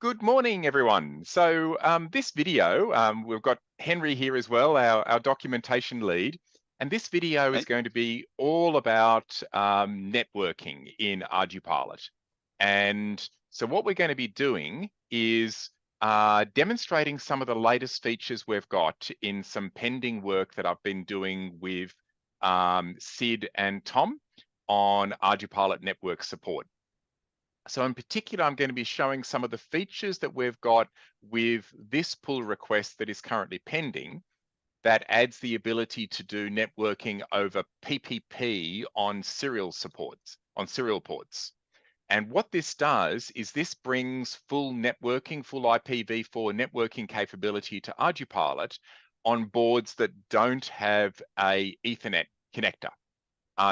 Good morning, everyone. So this video, we've got Henry here as well, our documentation lead. And this video is going to be all about networking in ArduPilot. And so what we're going to be doing is demonstrating some of the latest features we've got in some pending work that I've been doing with Sid and Tom on ArduPilot network support. So in particular, I'm going to be showing some of the features that we've got with this pull request that is currently pending that adds the ability to do networking over PPP on serial ports. And what this does is this brings full networking, full IPv4 networking capability to ArduPilot on boards that don't have a Ethernet connector.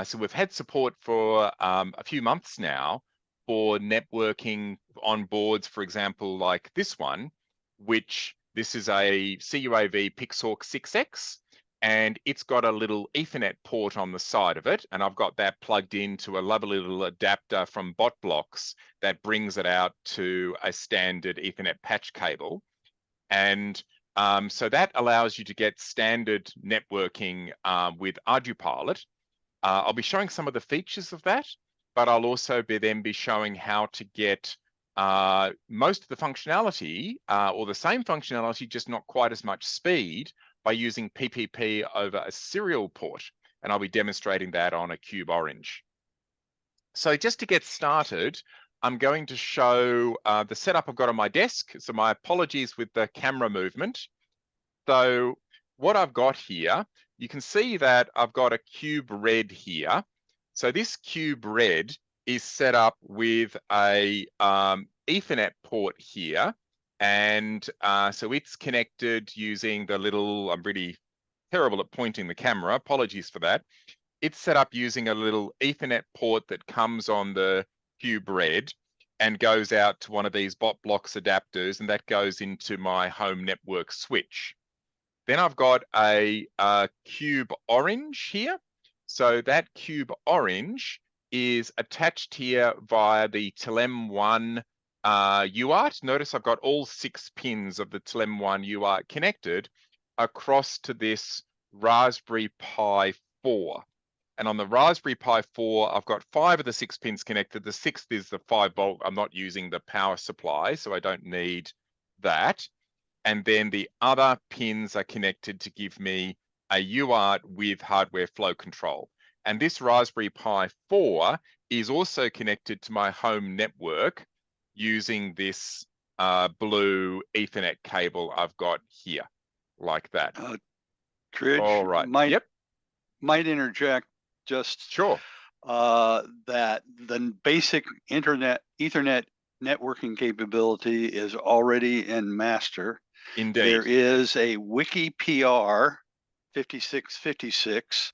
So we've had support for a few months now for networking on boards, for example, like this one, which this is a CUAV Pixhawk 6X, and it's got a little Ethernet port on the side of it, and I've got that plugged into a lovely little adapter from BotBlocks that brings it out to a standard Ethernet patch cable. And so that allows you to get standard networking with ArduPilot. I'll be showing some of the features of that, but I'll also be showing how to get most of the functionality or the same functionality, just not quite as much speed by using PPP over a serial port. And I'll be demonstrating that on a Cube Orange. So just to get started, I'm going to show the setup I've got on my desk. So my apologies with the camera movement. So what I've got here, you can see that I've got a Cube Red here. So this Cube Red is set up with a Ethernet port here. And so it's connected using the little, I'm really terrible at pointing the camera, apologies for that. It's set up using a little Ethernet port that comes on the Cube Red and goes out to one of these BotBlocks adapters, and that goes into my home network switch. Then I've got a Cube Orange here. So that Cube Orange is attached here via the TLM1 UART. Notice I've got all 6 pins of the TLM1 UART connected across to this Raspberry Pi 4. And on the Raspberry Pi 4, I've got 5 of the 6 pins connected. The 6th is the 5-volt. I'm not using the power supply, so I don't need that. And then the other pins are connected to give me a UART with hardware flow control. And this Raspberry Pi 4 is also connected to my home network using this blue Ethernet cable I've got here, like that. Tridge, all right. Might interject just sure. That the basic Ethernet networking capability is already in master. Indeed. There is a wiki PR 5656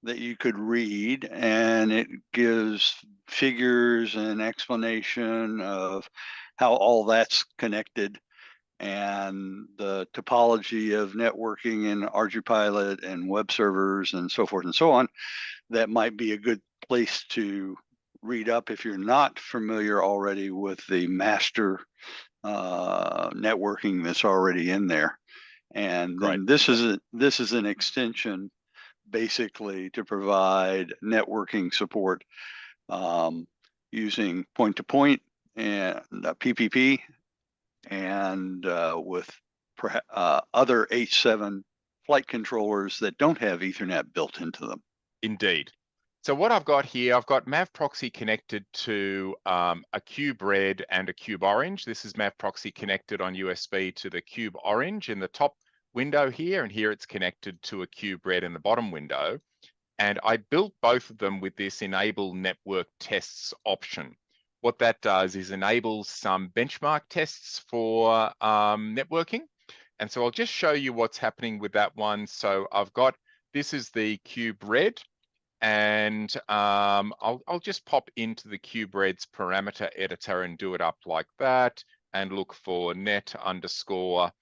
that you could read, and it gives figures and explanation of how all that's connected and the topology of networking in ArduPilot and web servers and so forth and so on. That might be a good place to read up if you're not familiar already with the master networking that's already in there. And then this is an extension basically to provide networking support using point-to-point and PPP and with other H7 flight controllers that don't have Ethernet built into them. Indeed. So what I've got here, I've got MAV proxy connected to a Cube Red and a Cube Orange. This is MAV proxy connected on USB to the Cube Orange in the top window here, and here it's connected to a Cube Red in the bottom window. And I built both of them with this enable network tests option. What that does is enables some benchmark tests for networking. And so I'll just show you what's happening with that one. So I've got, this is the Cube Red. And I'll just pop into the Cube Red's parameter editor and do it up like that and look for net underscore,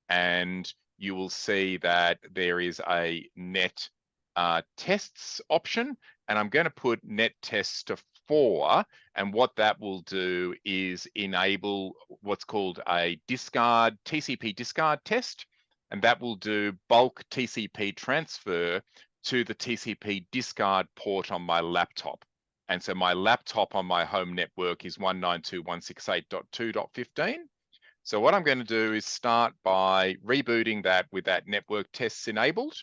and you will see that there is a net tests option, and I'm going to put net tests to 4, and what that will do is enable what's called a TCP discard test, and that will do bulk TCP transfer to the TCP discard port on my laptop. And so my laptop on my home network is 192.168.2.15. So what I'm going to do is start by rebooting that with that network tests enabled.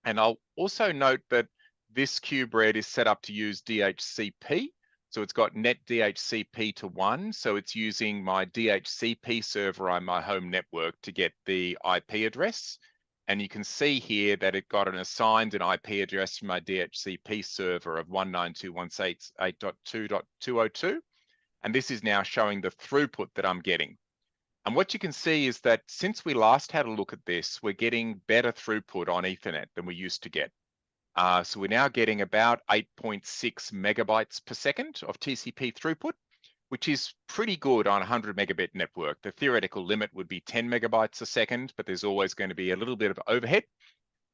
And I'll also note that this QBread is set up to use DHCP. So it's got net DHCP to 1. So it's using my DHCP server on my home network to get the IP address. And you can see here that it got an assigned an IP address from my DHCP server of 192.168.2.202. And this is now showing the throughput that I'm getting. And what you can see is that since we last had a look at this, we're getting better throughput on Ethernet than we used to get. So we're now getting about 8.6 megabytes per second of TCP throughput, which is pretty good on a 100 megabit network. The theoretical limit would be 10 megabytes a second, but there's always going to be a little bit of overhead.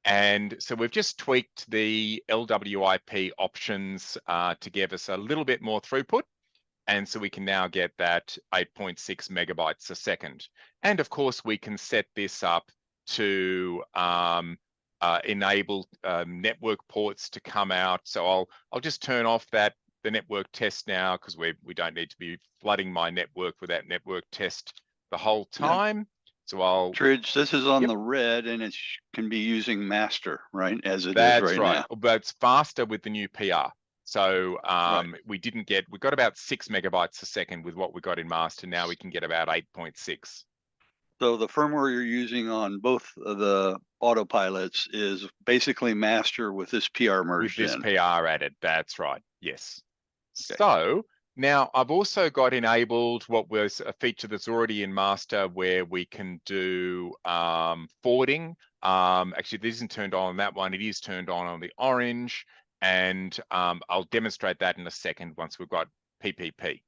And so we've just tweaked the LWIP options to give us a little bit more throughput. And so we can now get that 8.6 megabytes a second. And of course, we can set this up to enable network ports to come out. So I'll just turn off the network test now, because we don't need to be flooding my network with that network test the whole time. Yeah. So I'll... Tridge, this is on the red, and it can be using master, right, as it That's is right now. But it's faster with the new PR. So we got about 6 megabytes a second with what we got in master. Now we can get about 8.6. So the firmware you're using on both of the ArduPilots is basically master with this PR merged in. With this PR added, that's right, yes. Okay. So now I've also got enabled what was a feature that's already in master, where we can do forwarding. Actually, this isn't turned on that one. It is turned on the orange. And I'll demonstrate that in a second once we've got PPP.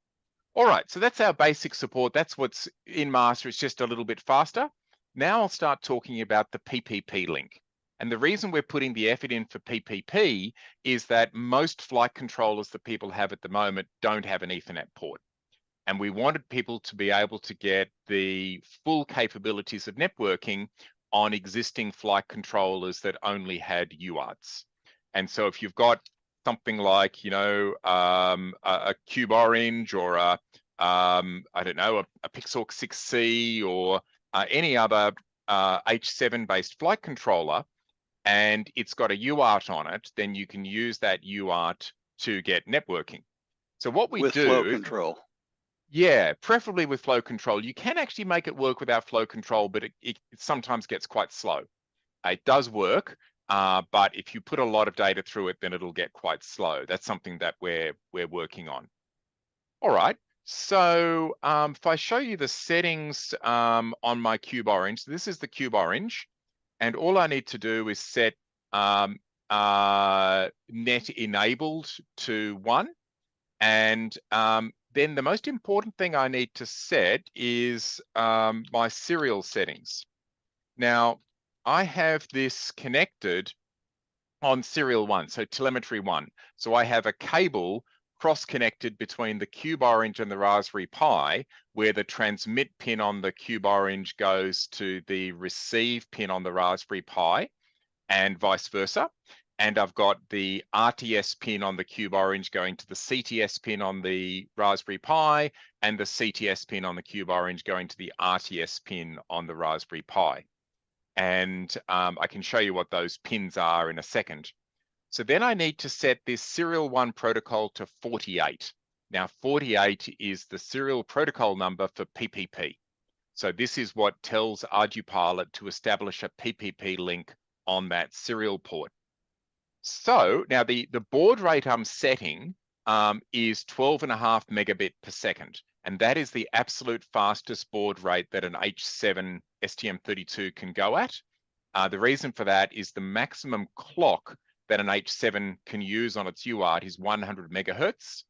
All right, so that's our basic support. That's what's in master. It's just a little bit faster. Now I'll start talking about the PPP link. And the reason we're putting the effort in for PPP is that most flight controllers that people have at the moment don't have an Ethernet port. And we wanted people to be able to get the full capabilities of networking on existing flight controllers that only had UARTs. And so if you've got something like, you know, a Cube Orange or a Pixhawk 6C or any other H7 based flight controller, and it's got a UART on it, then you can use that UART to get networking. So what we do... With flow control. Yeah, preferably with flow control. You can actually make it work without flow control, but it sometimes gets quite slow. It does work. But if you put a lot of data through it, then it'll get quite slow. That's something that we're working on. All right. So if I show you the settings on my Cube Orange, this is the Cube Orange, and all I need to do is set net enabled to 1, and then the most important thing I need to set is my serial settings. Now, I have this connected on serial 1, so telemetry 1. So I have a cable cross-connected between the Cube Orange and the Raspberry Pi, where the transmit pin on the Cube Orange goes to the receive pin on the Raspberry Pi, and vice versa. And I've got the RTS pin on the Cube Orange going to the CTS pin on the Raspberry Pi, and the CTS pin on the Cube Orange going to the RTS pin on the Raspberry Pi. And I can show you what those pins are in a second. So then I need to set this serial 1 protocol to 48. Now 48 is the serial protocol number for PPP. So this is what tells ArduPilot to establish a PPP link on that serial port. So now the baud rate I'm setting is 12.5 megabit per second. And that is the absolute fastest baud rate that an H7 STM32 can go at. The reason for that is the maximum clock that an H7 can use on its UART is 100 megahertz.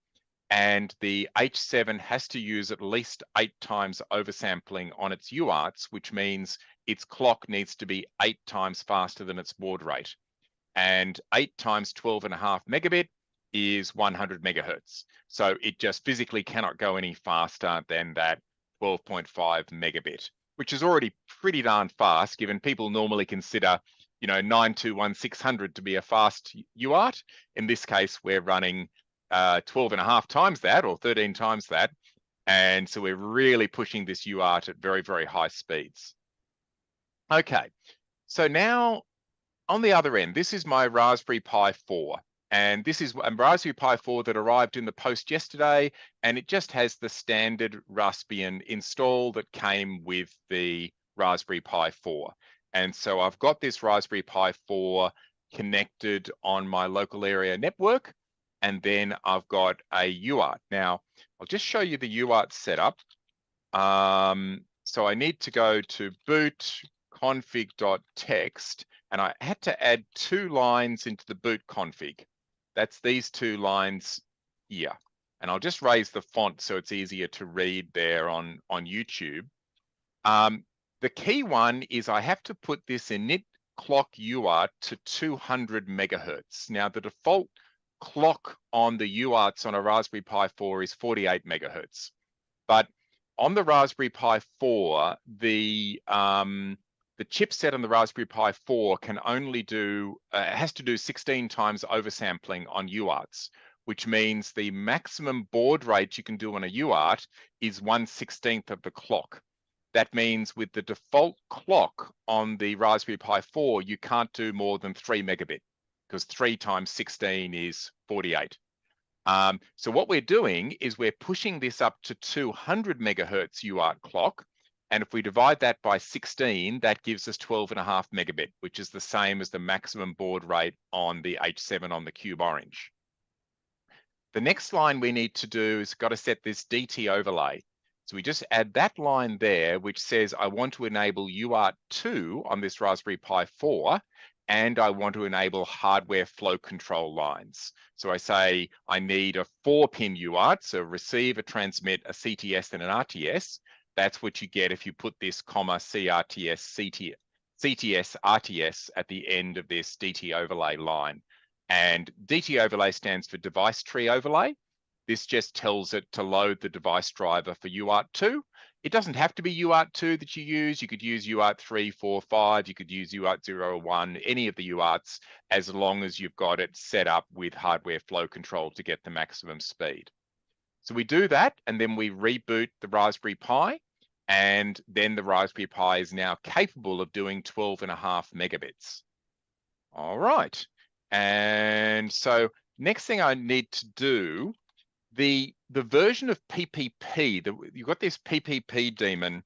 And the H7 has to use at least 8 times oversampling on its UARTs, which means its clock needs to be 8 times faster than its baud rate. And 8 times 12.5 megabit is 100 megahertz. So it just physically cannot go any faster than that 12.5 megabit, which is already pretty darn fast, given people normally consider, 921.600 to be a fast UART. In this case, we're running 12 and a half times that, or 13 times that. And so we're really pushing this UART at very, very high speeds. Okay, so now on the other end, this is my Raspberry Pi 4. And this is a Raspberry Pi 4 that arrived in the post yesterday, and it just has the standard Raspbian install that came with the Raspberry Pi 4. And so I've got this Raspberry Pi 4 connected on my local area network, and then I've got a UART. Now, I'll just show you the UART setup. So I need to go to boot config.txt, and I had to add 2 lines into the boot config. That's these 2 lines here. And I'll just raise the font so it's easier to read there on YouTube. The key one is I have to put this init clock UART to 200 megahertz. Now, the default clock on the UARTs on a Raspberry Pi 4 is 48 megahertz. But on the Raspberry Pi 4, the chipset on the Raspberry Pi 4 can only do, has to do 16 times oversampling on UARTs, which means the maximum baud rate you can do on a UART is 1/16 of the clock. That means with the default clock on the Raspberry Pi 4, you can't do more than 3 megabit, because 3 times 16 is 48. So what we're doing is we're pushing this up to 200 megahertz UART clock. And if we divide that by 16, that gives us 12.5 megabit, which is the same as the maximum baud rate on the H7 on the Cube Orange. The next line we need to do is got to set this DT overlay. So we just add that line there, which says I want to enable UART2 on this Raspberry Pi 4, and I want to enable hardware flow control lines. So I say I need a 4-pin UART, so receive, a transmit, a CTS, and an RTS. That's what you get if you put this comma CRTS, CTS, RTS at the end of this DT overlay line. And DT overlay stands for device tree overlay. This just tells it to load the device driver for UART2. It doesn't have to be UART2 that you use. You could use UART3, 4, 5. You could use UART0 or 1, any of the UARTs, as long as you've got it set up with hardware flow control to get the maximum speed. So we do that, and then we reboot the Raspberry Pi, and then the Raspberry Pi is now capable of doing 12.5 megabits. All right. And so next thing I need to do, the version of PPP, you've got this PPP daemon,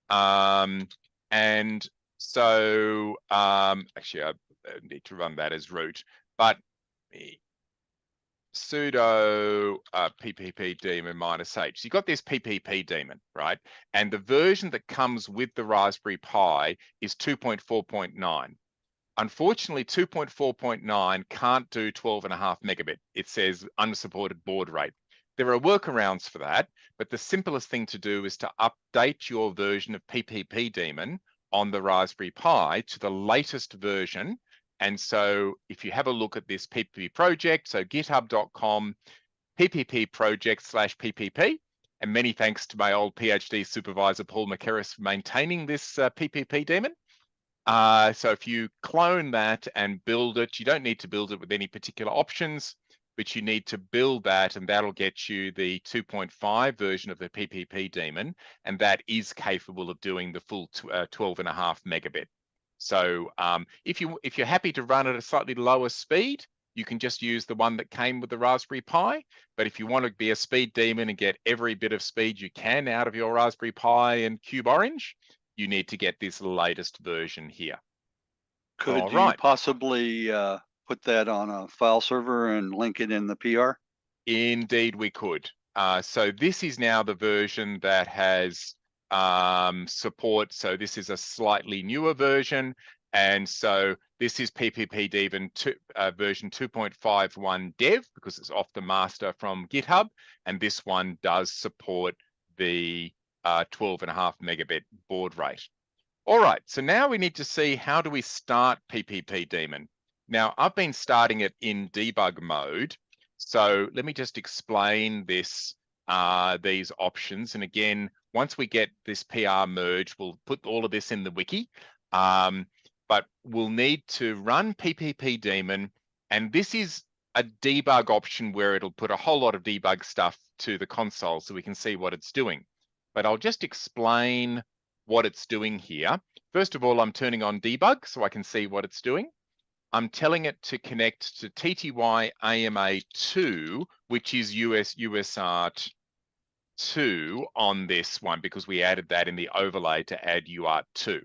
and so actually I need to run that as root, but sudo PPP daemon -h. So you've got this PPP daemon, right? And the version that comes with the Raspberry Pi is 2.4.9. Unfortunately, 2.4.9 can't do 12.5 megabit. It says unsupported baud rate. There are workarounds for that, but the simplest thing to do is to update your version of PPP daemon on the Raspberry Pi to the latest version. And so if you have a look at this PPP project, so github.com, PPP project/PPP, and many thanks to my old PhD supervisor, Paul McKerris, for maintaining this PPP daemon. So if you clone that and build it, you don't need to build it with any particular options, but you need to build that, and that'll get you the 2.5 version of the PPP daemon, and that is capable of doing the full 12.5 megabit. So if you're happy to run at a slightly lower speed, you can just use the one that came with the Raspberry Pi. But if you want to be a speed demon and get every bit of speed you can out of your Raspberry Pi and Cube Orange, you need to get this latest version here. Could you possibly put that on a file server and link it in the PR? Indeed, we could. So this is now the version that has support. So this is a slightly newer version. And so this is PPP daemon version 2.51 dev, because it's off the master from GitHub. And this one does support the 12.5 megabit baud rate. All right, so now we need to see, how do we start PPP daemon? Now, I've been starting it in debug mode. So let me just explain this, these options. And again, once we get this PR merge, we'll put all of this in the wiki. But we'll need to run PPP daemon, and this is a debug option where it'll put a whole lot of debug stuff to the console so we can see what it's doing. But I'll just explain what it's doing here. First of all, I'm turning on debug so I can see what it's doing. I'm telling it to connect to TTY AMA2, which is USART2 on this one, because we added that in the overlay to add UART2.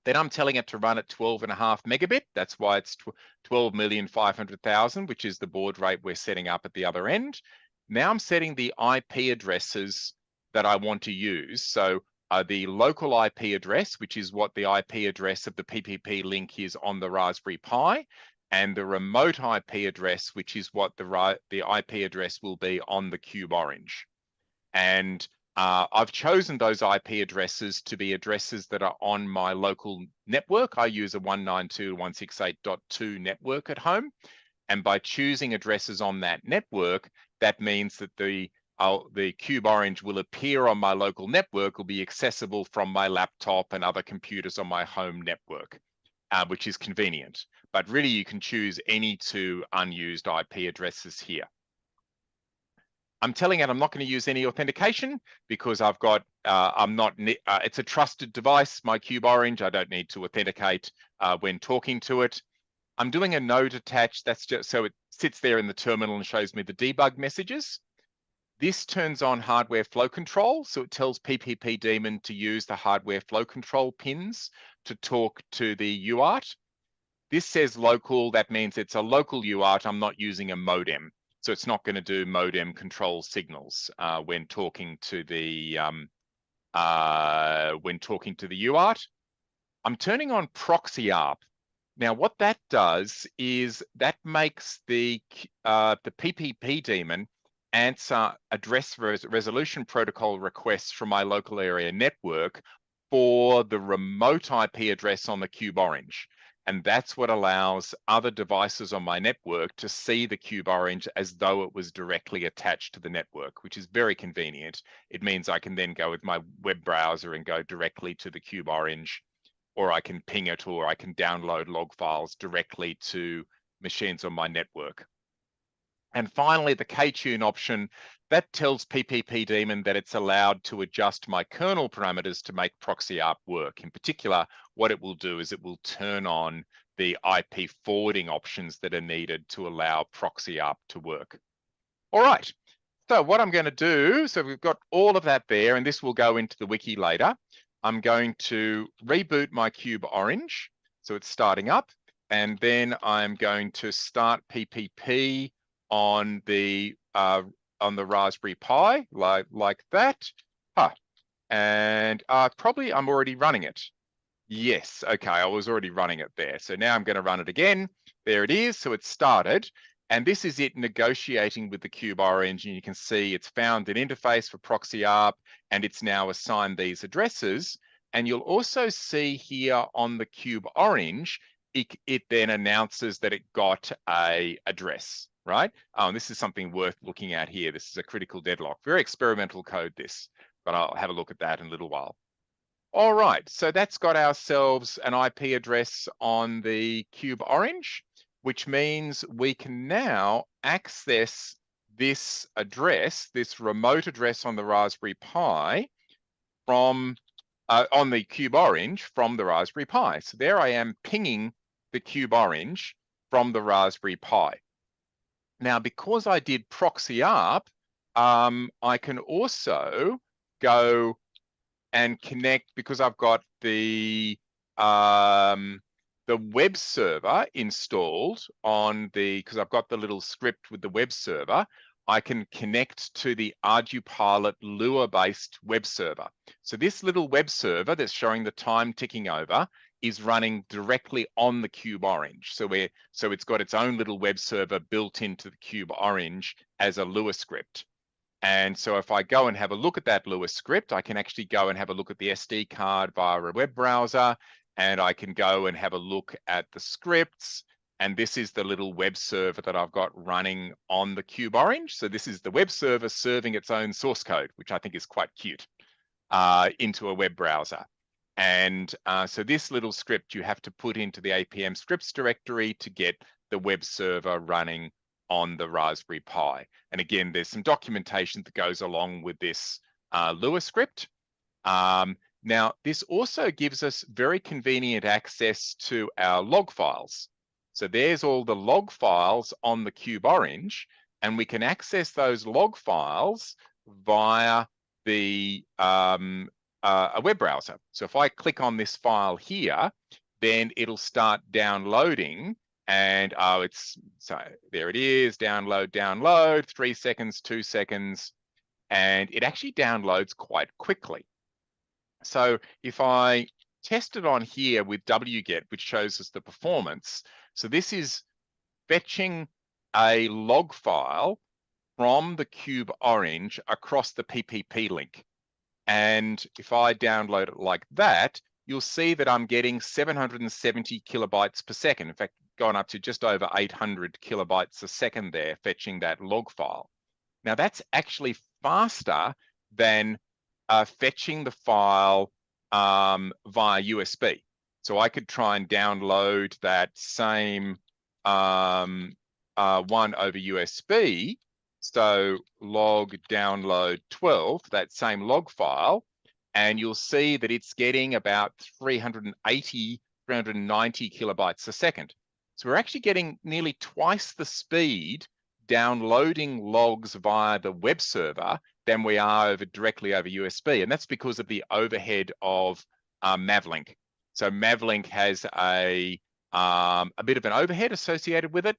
Then I'm telling it to run at 12.5 megabit. That's why it's 12,500,000, which is the baud rate we're setting up at the other end. Now I'm setting the IP addresses that I want to use. So the local IP address, which is what the IP address of the PPP link is on the Raspberry Pi, and the remote IP address, which is what the IP address will be on the Cube Orange. And I've chosen those IP addresses to be addresses that are on my local network. I use a 192.168.2 network at home. And by choosing addresses on that network, that means that the Cube Orange will appear on my local network, will be accessible from my laptop and other computers on my home network, which is convenient. But really, you can choose any two unused IP addresses here. I'm telling it I'm not going to use any authentication because I've got, it's a trusted device, my Cube Orange. I don't need to authenticate when talking to it. I'm doing a node attach. That's just so it sits there in the terminal and shows me the debug messages. This turns on hardware flow control. So it tells PPP daemon to use the hardware flow control pins to talk to the UART. This says local. That means it's a local UART. I'm not using a modem. So it's not going to do modem control signals when talking to the UART. I'm turning on proxy ARP. Now, what that does is that makes the PPP daemon answer address resolution protocol requests from my local area network for the remote IP address on the Cube Orange. And that's what allows other devices on my network to see the Cube Orange as though it was directly attached to the network, which is very convenient. It means I can then go with my web browser and go directly to the Cube Orange, or I can ping it, or I can download log files directly to machines on my network. And finally, the K-tune option, that tells PPP daemon that it's allowed to adjust my kernel parameters to make proxy ARP work. In particular, what it will do is it will turn on the IP forwarding options that are needed to allow proxy ARP to work. All right, so what I'm going to do, so we've got all of that there, and this will go into the wiki later. I'm going to reboot my Cube Orange, so it's starting up, and then I'm going to start PPP on the Raspberry Pi, like that. And probably I'm already running it. Yes, okay, I was already running it there. So now I'm going to run it again. There it is, so it's started. And this is it negotiating with the Cube Orange, and you can see it's found an interface for proxy ARP, and it's now assigned these addresses. And you'll also see here on the Cube Orange, it then announces that it got a address, right? This is something worth looking at here. This is a critical deadlock. Very experimental code, this, but I'll have a look at that in a little while. All right, so that's got ourselves an IP address on the Cube Orange, which means we can now access this address, this remote address on the Raspberry Pi from, on the Cube Orange from the Raspberry Pi. So there I am pinging the Cube Orange from the Raspberry Pi. Now, because I did proxy ARP, I can also go and connect, because I've got the web server installed on because I've got the little script with the web server, I can connect to the ArduPilot Lua-based web server. So this little web server that's showing the time ticking over is running directly on the Cube Orange. So it's got its own little web server built into the Cube Orange as a Lua script. And so if I go and have a look at that Lua script, I can actually go and have a look at the SD card via a web browser, and I can go and have a look at the scripts, And this is the little web server that I've got running on the Cube Orange. So this is the web server serving its own source code, which I think is quite cute, into a web browser. And so this little script you have to put into the APM scripts directory to get the web server running on the Raspberry Pi. And again, there's some documentation that goes along with this Lua script. Now, this also gives us very convenient access to our log files. So there's all the log files on the Cube Orange, and we can access those log files via the a web browser. So if I click on this file here, then it'll start downloading. And so there it is, download, 3 seconds, 2 seconds, and it actually downloads quite quickly. So if I test it on here with wget, which shows us the performance, so this is fetching a log file from the Cube Orange across the PPP link. And if I download it like that, you'll see that I'm getting 770 kilobytes per second. In fact, gone up to just over 800 kilobytes a second there, fetching that log file. Now that's actually faster than fetching the file via USB. So I could try and download that same one over USB. So log download 12, that same log file, and you'll see that it's getting about 380, 390 kilobytes a second. So we're actually getting nearly twice the speed downloading logs via the web server than we are directly over USB. And that's because of the overhead of Mavlink. So Mavlink has a bit of an overhead associated with it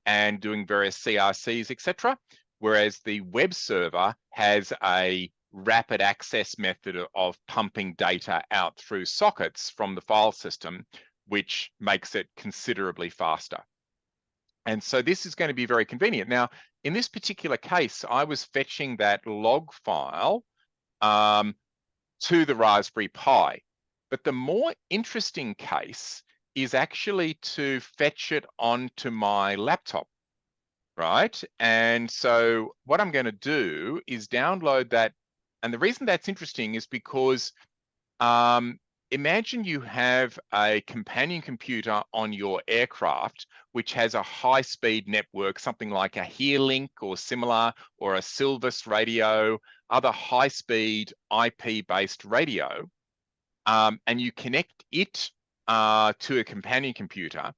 and doing various CRCs, etc. Whereas the web server has a rapid access method of pumping data out through sockets from the file system, which makes it considerably faster. And so this is going to be very convenient. Now, in this particular case, I was fetching that log file to the Raspberry Pi. But the more interesting case is actually to fetch it onto my laptop, right? And so what I'm going to do is download that. And the reason that's interesting is because imagine you have a companion computer on your aircraft which has a high-speed network, something like a HearLink or similar, or a Silvus radio, other high-speed IP-based radio, and you connect it to a companion computer,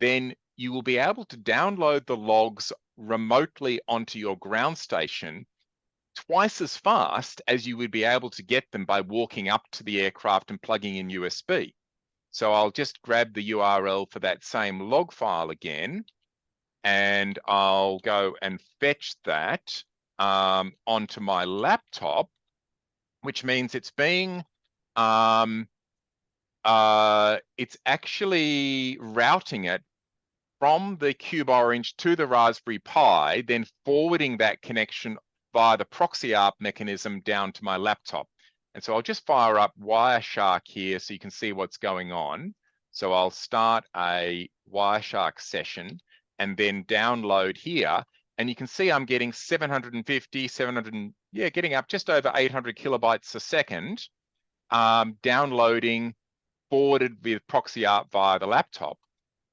then you will be able to download the logs remotely onto your ground station twice as fast as you would be able to get them by walking up to the aircraft and plugging in USB. So I'll just grab the URL for that same log file again, and I'll go and fetch that onto my laptop, which means it's being, it's actually routing it from the Cube Orange to the Raspberry Pi, then forwarding that connection via the proxy ARP mechanism down to my laptop. And so I'll just fire up Wireshark here so you can see what's going on. So I'll start a Wireshark session and then download here. And you can see I'm getting 750, 700, yeah, getting up just over 800 kilobytes a second, downloading forwarded with proxy ARP via the laptop,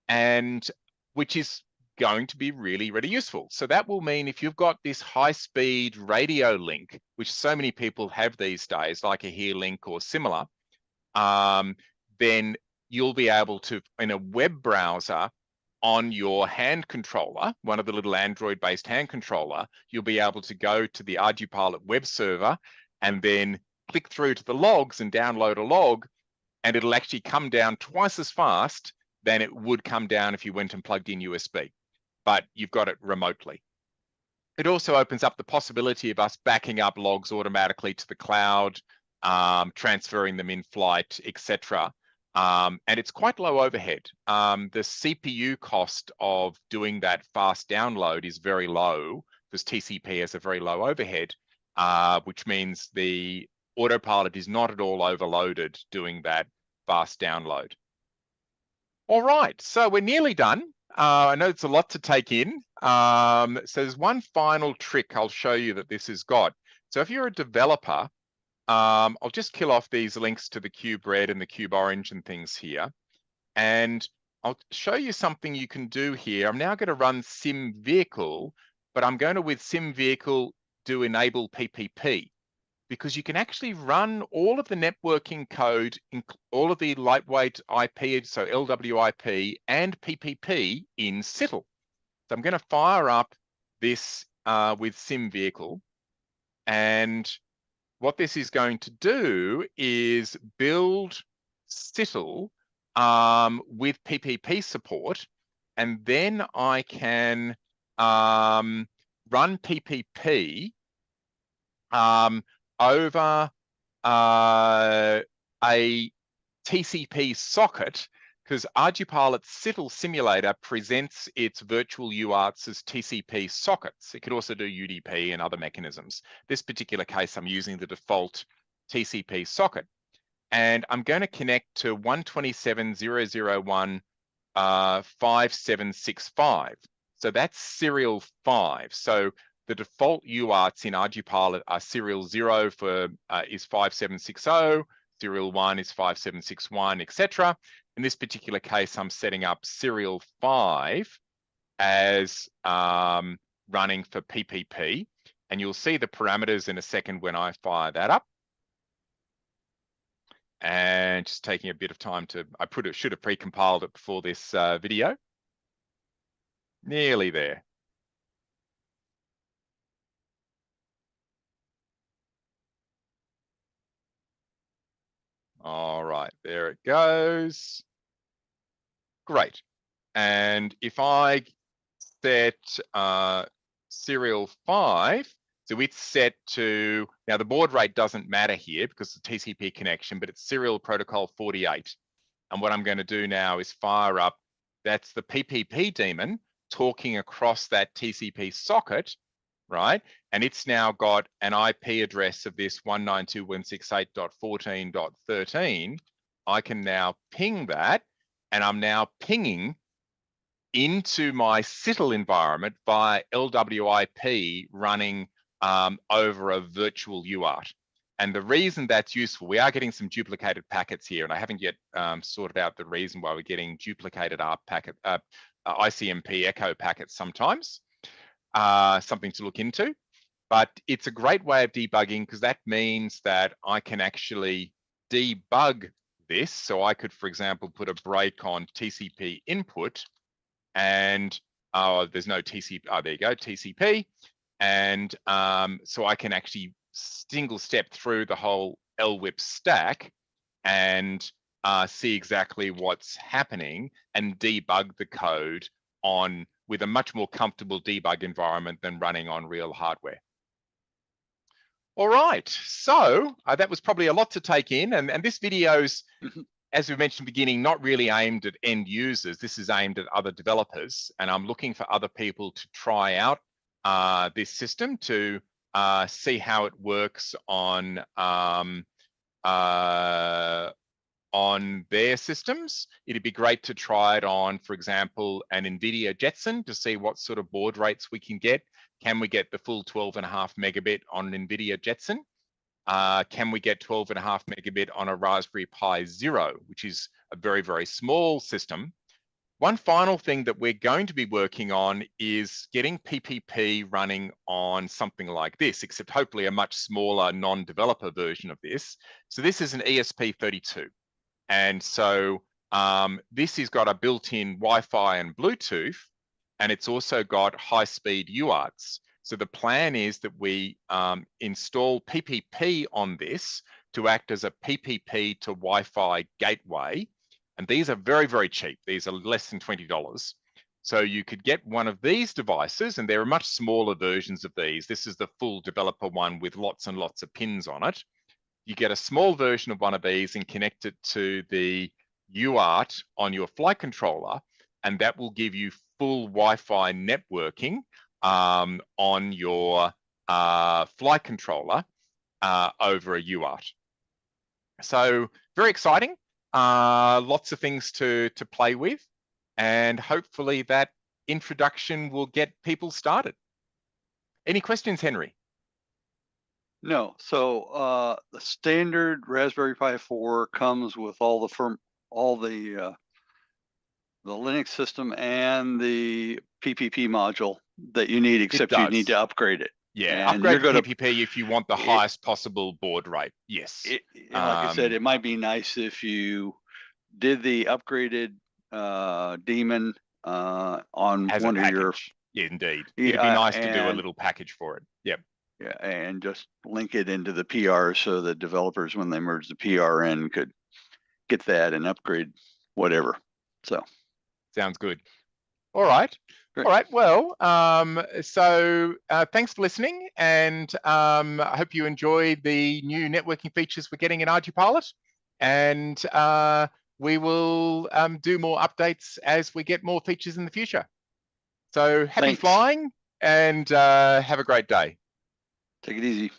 and which is going to be really, really useful. So that will mean if you've got this high-speed radio link, which so many people have these days, like a HearLink or similar, then you'll be able to, in a web browser on your hand controller, one of the little Android-based hand controller, you'll be able to go to the ArduPilot web server and then click through to the logs and download a log, and it'll actually come down twice as fast than it would come down if you went and plugged in USB. But you've got it remotely. It also opens up the possibility of us backing up logs automatically to the cloud, transferring them in flight, etc. And it's quite low overhead. The CPU cost of doing that fast download is very low because TCP has a very low overhead, which means the ArduPilot is not at all overloaded doing that fast download. All right, so we're nearly done. I know it's a lot to take in. So there's one final trick I'll show you that this has got. So if you're a developer, I'll just kill off these links to the cube red and the cube orange and things here. And I'll show you something you can do here. I'm now going to run sim vehicle, but I'm going to, with sim vehicle, do enable PPP, because you can actually run all of the networking code, all of the lightweight IP, so LWIP and PPP in CITL. So I'm going to fire up this with sim vehicle, and what this is going to do is build CITL with PPP support, and then I can run PPP over a TCP socket, because ArduPilot CITL simulator presents its virtual UARTs as TCP sockets. It could also do UDP and other mechanisms. This particular case, I'm using the default TCP socket. And I'm going to connect to 127.0.0.1 5765. So that's serial 5. So the default UARTs in ArduPilot are serial 0 for is 5760, serial 1 is 5761, etc. In this particular case, I'm setting up serial 5 as running for PPP, and you'll see the parameters in a second when I fire that up. And just taking a bit of time to, should have pre-compiled it before this video. Nearly there. All right, there it goes. Great. And if I set serial 5, so it's set to, now the baud rate doesn't matter here because it's a TCP connection, but it's serial protocol 48. And what I'm going to do now is fire up, that's the PPP daemon talking across that TCP socket, right? And it's now got an IP address of this 192.168.14.13. I can now ping that, and I'm now pinging into my CITL environment via LWIP running over a virtual UART. And the reason that's useful, we are getting some duplicated packets here, and I haven't yet sorted out the reason why we're getting duplicated ICMP echo packets sometimes. Something to look into. But it's a great way of debugging, because that means that I can actually debug this. So I could, for example, put a break on TCP input, and there's no TCP, there you go, TCP. And so I can actually single step through the whole LWIP stack and see exactly what's happening and debug the code with a much more comfortable debug environment than running on real hardware. All right, so that was probably a lot to take in, and this video's, as we mentioned at the beginning, not really aimed at end users. This is aimed at other developers, and I'm looking for other people to try out this system to see how it works on their systems. It'd be great to try it on, for example, an NVIDIA Jetson to see what sort of baud rates we can get. Can we get the full 12.5 megabit on an NVIDIA Jetson? Can we get 12.5 megabit on a Raspberry Pi Zero, which is a very, very small system? One final thing that we're going to be working on is getting PPP running on something like this, except hopefully a much smaller non-developer version of this. So this is an ESP32. And so this has got a built-in Wi-Fi and Bluetooth, and it's also got high-speed UARTs. So the plan is that we install PPP on this to act as a PPP to Wi-Fi gateway. And these are very, very cheap. These are less than $20. So you could get one of these devices, and there are much smaller versions of these. This is the full developer one with lots and lots of pins on it. You get a small version of one of these and connect it to the UART on your flight controller, and that will give you full Wi-Fi networking on your flight controller over a UART. So very exciting. Lots of things to play with. and hopefully that introduction will get people started. Any questions, Henry? No. So the standard Raspberry Pi 4 comes with all the Linux system and the PPP module that you need, It except you need does. to upgrade it. Yeah, And you're upgrade to going to, PPP if you want the highest possible baud rate. Yes. like I said, it might be nice if you did the upgraded daemon on As a one of your, package. Yeah, indeed. It'd be nice to do a little package for it. Yep. Yeah, and just link it into the PR so that developers, when they merge the PR in, could get that and upgrade whatever. So sounds good. All right. great. All right. Well, thanks for listening, and I hope you enjoyed the new networking features we're getting in ArduPilot, and we will do more updates as we get more features in the future. So happy Thanks. flying, and have a great day. Take it easy.